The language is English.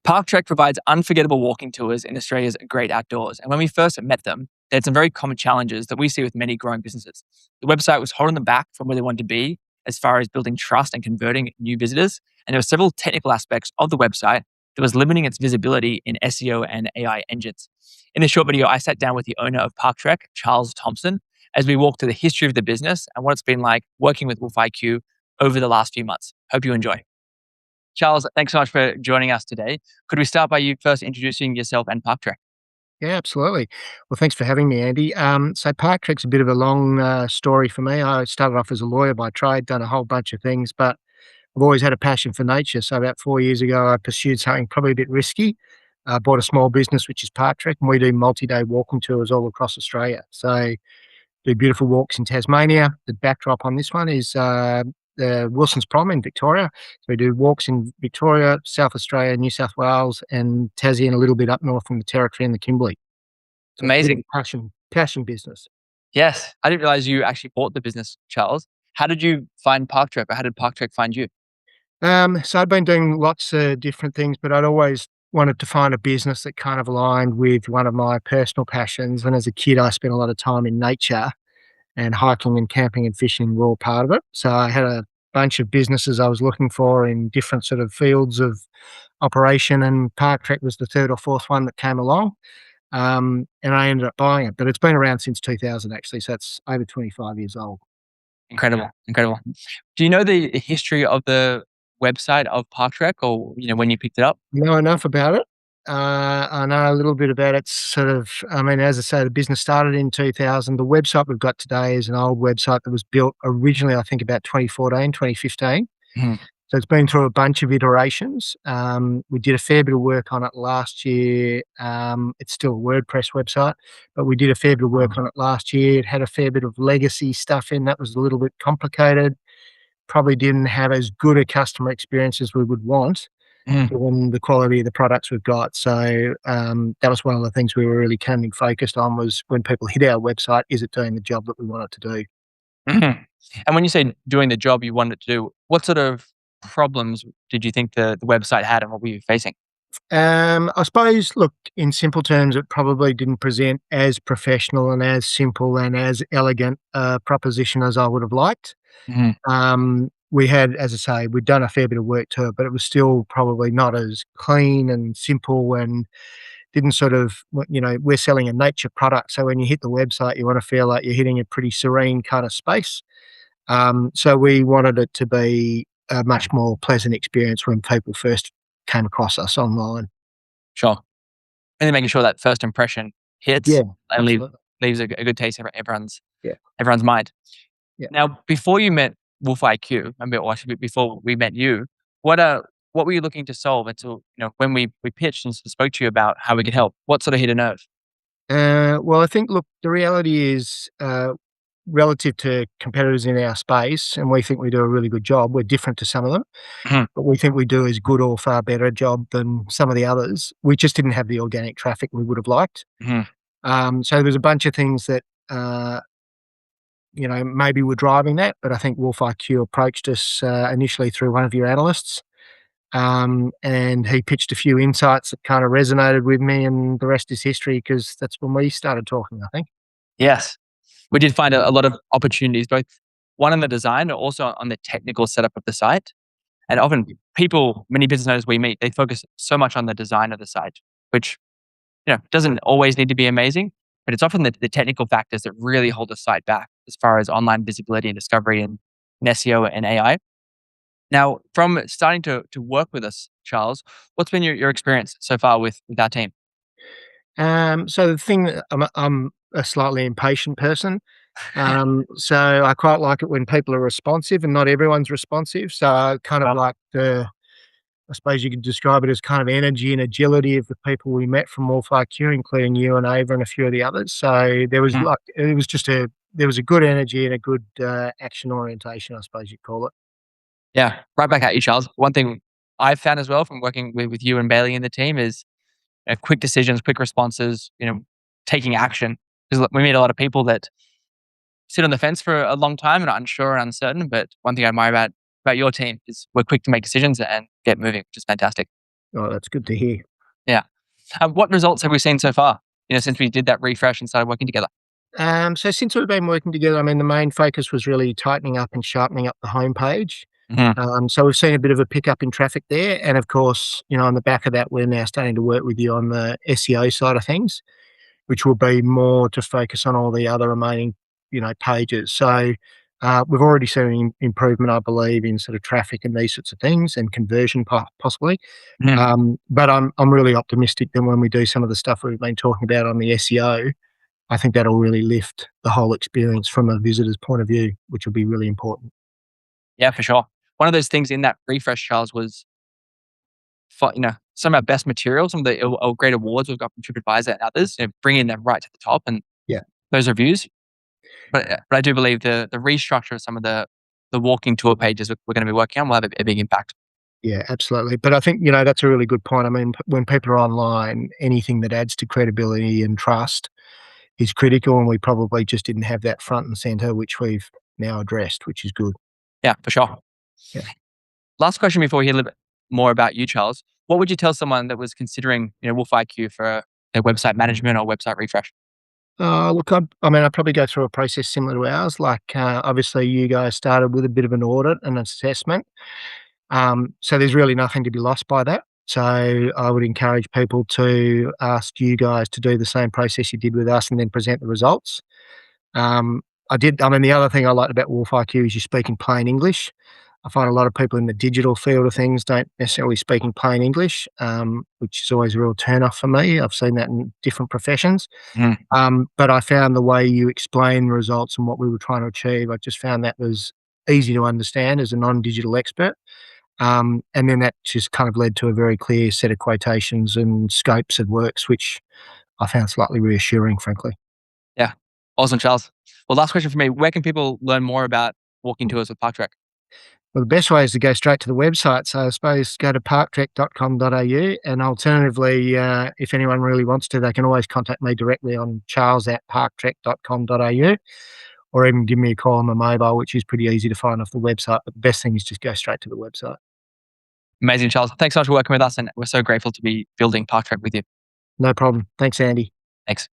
Park Trek provides unforgettable walking tours in Australia's great outdoors. And when we first met them, they had some very common challenges that we see with many growing businesses. The website was holding them back from where they wanted to be as far as building trust and converting new visitors. And there were several technical aspects of the website that was limiting its visibility in SEO and AI engines. In this short video, I sat down with the owner of Park Trek, Charles Thompson, as we walked through the history of the business and what it's been like working with Wolf IQ over the last few months. Hope you enjoy. Charles, thanks so much for joining us today. Could we start by you first introducing yourself and Park Trek? Yeah, absolutely. Well, thanks for having me, Andy. So Park Trek's a bit of a long story for me. I started off as a lawyer by trade, done a whole bunch of things, but I've always had a passion for nature. So about 4 years ago, I pursued something probably a bit risky. I bought a small business, which is Park Trek, and we do multi-day walking tours all across Australia. So do beautiful walks in Tasmania. The backdrop on this one is the Wilson's Prom in Victoria. So we do walks in Victoria, South Australia, New South Wales, and Tassie, and a little bit up north from the Territory and the Kimberley. So it's a bit of Amazing. a passion business. Yes, I didn't realize you actually bought the business, Charles. How did you find Park Trek, or how did Park Trek find you? So I'd been doing lots of different things, but I'd always wanted to find a business that kind of aligned with one of my personal passions. And as a kid, I spent a lot of time in nature, and hiking and camping and fishing were all part of it. So I had a bunch of businesses I was looking for in different sort of fields of operation, and Park Trek was the third or fourth one that came along. And I ended up buying it, but it's been around since 2000 actually, so it's over 25 years old. Incredible, incredible. Do you know the history of the website of Park Trek, or when you picked it up? Know enough about it. I know a little bit about it. Sort of, I mean, as I say, the business started in 2000. The website we've got today is an old website that was built originally, I think, about 2014, 2015. Mhm. So it's been through a bunch of iterations. We did a fair bit of work on it last year. It's still a WordPress website, but we did a fair bit of work on it last year. It had a fair bit of legacy stuff in that was a little bit complicated. Probably didn't have as good a customer experience as we would want, Mhm. given the quality of the products we've got. So that was one of the things we were really coming focused on, was when people hit our website, is it doing the job that we want it to do? Mhm. And when you say doing the job you wanted to do, what sort of problems did you think the website had, and what were you facing? I suppose, look, in simple terms, it probably didn't present as professional and as simple and as elegant a proposition as I would have liked. Mhm. We had, as I say, we'd done a fair bit of work to it, but it was still probably not as clean and simple, and didn't sort of, we're selling a nature product. So when you hit the website, you want to feel like you're hitting a pretty serene kind of space. So we wanted it to be a much more pleasant experience when people first came across us online. Sure. And then making sure that first impression hits Yeah, and absolutely. leaves a good taste in Yeah, everyone's mind. yeah. Now, before you met Wolf IQ, or actually before we met you, what what were you looking to solve until when we pitched and spoke to you about how we could help? What sort of hit a nerve? Well, I think, look, the reality is, relative to competitors in our space, and we think we do a really good job. We're different to some of them, Mhm. but we think we do as good or far better a job than some of the others. We just didn't have the organic traffic we would have liked. Mhm. So there's a bunch of things that, maybe were driving that, but I think Wolf IQ approached us initially through one of your analysts. And he pitched a few insights that kind of resonated with me, and the rest is history, because that's when we started talking, I think. Yes, we did find a lot of opportunities, both one in the design, but also on the technical setup of the site. And often many business owners we meet, they focus so much on the design of the site, which doesn't always need to be amazing, but it's often the technical factors that really hold the site back as far as online visibility and discovery and SEO and AI. Now, from starting to work with us, Charles, what's been your experience so far with our team? So the thing that I'm a slightly impatient person. So I quite like it when people are responsive, and not everyone's responsive. So I kind of Well, like I suppose you could describe it as kind of energy and agility of the people we met from Wolf IQ, including you and Ava and a few of the others. So mhm. there was a good energy and a good action orientation, I suppose you'd call it. Yeah, right back at you, Charles. One thing I've found as well from working with you and Bailey and the team is quick decisions, quick responses, taking action. Because we meet a lot of people that sit on the fence for a long time and are unsure and uncertain. But one thing I admire about your team is we're quick to make decisions and get moving, which is fantastic. Oh, that's good to hear. Yeah. What results have we seen so far, since we did that refresh and started working together? So since we've been working together, I mean, the main focus was really tightening up and sharpening up the homepage. Mhm. So we've seen a bit of a pickup in traffic there, and of course, on the back of that, we're now starting to work with you on the SEO side of things, which will be more to focus on all the other remaining, pages. So we've already seen improvement, I believe, in sort of traffic and these sorts of things, and conversion possibly. Mhm. But I'm really optimistic that when we do some of the stuff we've been talking about on the SEO, I think that'll really lift the whole experience from a visitor's point of view, which will be really important. Yeah, for sure. One of those things in that refresh, Charles, was some of our best materials, some of the great awards we've got from TripAdvisor and others, bringing them right to the top and Yeah. those reviews. But I do believe the restructure of some of the walking tour pages we're going to be working on will have a big impact. Yeah, absolutely. But I think, that's a really good point. I mean, when people are online, anything that adds to credibility and trust is critical, and we probably just didn't have that front and center, which we've now addressed, which is good. Yeah, for sure. Yeah. Last question before we hear a little bit more about you, Charles. What would you tell someone that was considering, Wolf IQ for their website management or website refresh? Look, I mean, I'd probably go through a process similar to ours. Like, obviously, you guys started with a bit of an audit and assessment. So there's really nothing to be lost by that. So I would encourage people to ask you guys to do the same process you did with us and then present the results. Um, I mean, the other thing I like about Wolf IQ is you speak in plain English. I find a lot of people in the digital field of things don't necessarily speak in plain English, which is always a real turn off for me. I've seen that in different professions. Mhm. But I found the way you explain results and what we were trying to achieve, I just found that was easy to understand as a non-digital expert. And then that just kind of led to a very clear set of quotations and scopes of works, which I found slightly reassuring, frankly. Yeah. Awesome, Charles. Well, last question for me. Where can people learn more about walking tours with Park Trek? Well, the best way is to go straight to the website. So I suppose go to parktrek.com.au, and alternatively, if anyone really wants to, they can always contact me directly on charles@parktrek.com.au, or even give me a call on my mobile, which is pretty easy to find off the website. But the best thing is just go straight to the website. Amazing, Charles. Thanks so much for working with us. And we're so grateful to be building Park Trek with you. No problem. Thanks, Andy. Thanks.